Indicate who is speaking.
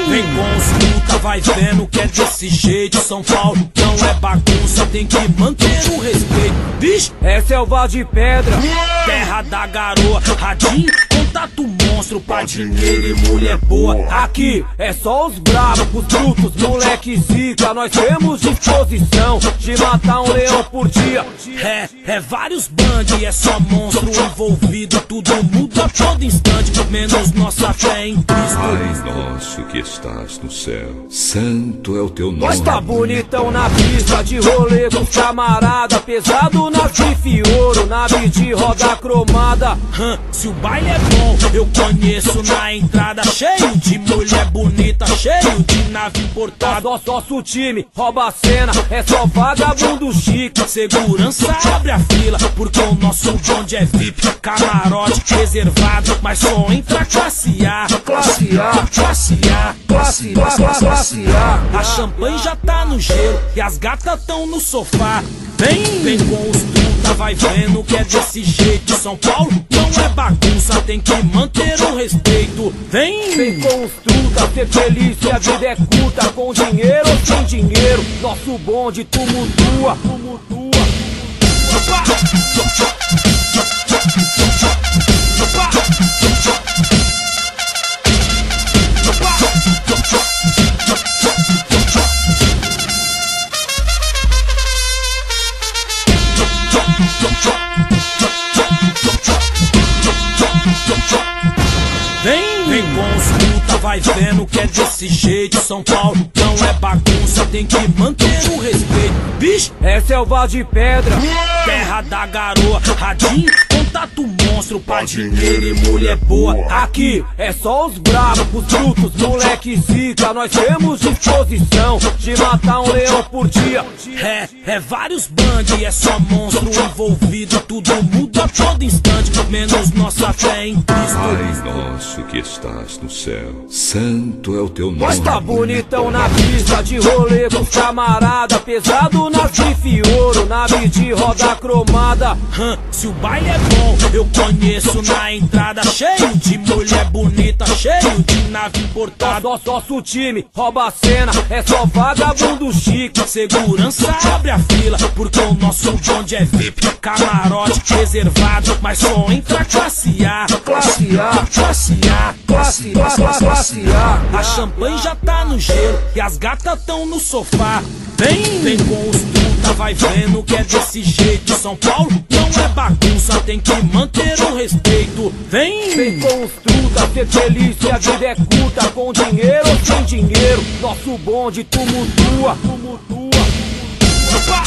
Speaker 1: Vem consulta, vai vendo que é desse jeito. São Paulo não é bagunça, tem que manter o respeito. Bicho,
Speaker 2: É selva de pedra,
Speaker 1: terra da garoa, radinho, contato monstro pra dinheiro e mulher boa.
Speaker 2: aqui é só os bravos, os brutos, moleque zica. Nós temos disposição de matar um leão por dia.
Speaker 1: É vários band, é só monstro envolvido. Tudo muda a todo instante, menos nossa fé em Cristo.
Speaker 3: Pai nosso que estás no céu, santo é o teu nome.
Speaker 2: Nós tá bonitão na pista, de rolê com os camarada, pesado na grife ouro, nave de roda cromada.
Speaker 1: Se o baile é bom, eu conheço na entrada. Cheio de mulher bonita, cheio de nave importada.
Speaker 2: Nosso time rouba a cena, é só vagabundo chique.
Speaker 1: Segurança abre a fila, porque o nosso bonde é VIP. Camarote reservado, mas só entra classe A.
Speaker 2: Classe A,
Speaker 1: Classe A,
Speaker 2: classe A, classe A.
Speaker 1: a champanhe já tá no gelo e as gatas tão no sofá. Vem com os truta, vai vendo que é desse jeito. São Paulo não é bagunça, tem que manter o respeito.
Speaker 2: Vem com os truta, ser feliz se a vida é curta. Com dinheiro ou sem dinheiro, nosso bonde tumultua.
Speaker 1: Vem com os truta, vai vendo que é desse jeito. São Paulo não é bagunça, tem que manter o respeito. Bicho,
Speaker 2: É selva de pedra,
Speaker 1: terra da garoa, radinho, contato monstro pra dinheiro e mulher boa.
Speaker 2: aqui é só os bravos, os brutos, moleque zica. Nós temos disposição de matar um leão por dia.
Speaker 1: É vários band, é só monstro envolvido. Tudo muda a todo instante, menos nossa fé em Cristo.
Speaker 3: Pai nosso que estás no céu, santo é o teu nome.
Speaker 2: Nós tá bonitão na pista, de rolê com os camarada, pesado na grife ouro, nave de roda cromada.
Speaker 1: Se o baile é bom, eu conheço na entrada. Cheio de mulher bonita, cheio de nave importada.
Speaker 2: Nosso time rouba a cena, é só vagabundo chique.
Speaker 1: Segurança abre a fila, porque o nosso bonde é VIP. Camarote reservado, mas só entra classe A.
Speaker 2: Classe A,
Speaker 1: Classe A,
Speaker 2: classe A, classe A.
Speaker 1: a champanhe já tá no gelo e as gatas tão no sofá. Vem com os truta, vai vendo que é desse jeito. São Paulo não é bagunça, tem que manter o respeito.
Speaker 2: Vem com os truta, ser feliz se a vida é curta. Com dinheiro ou sem dinheiro, nosso bonde tumultua.
Speaker 1: Opa!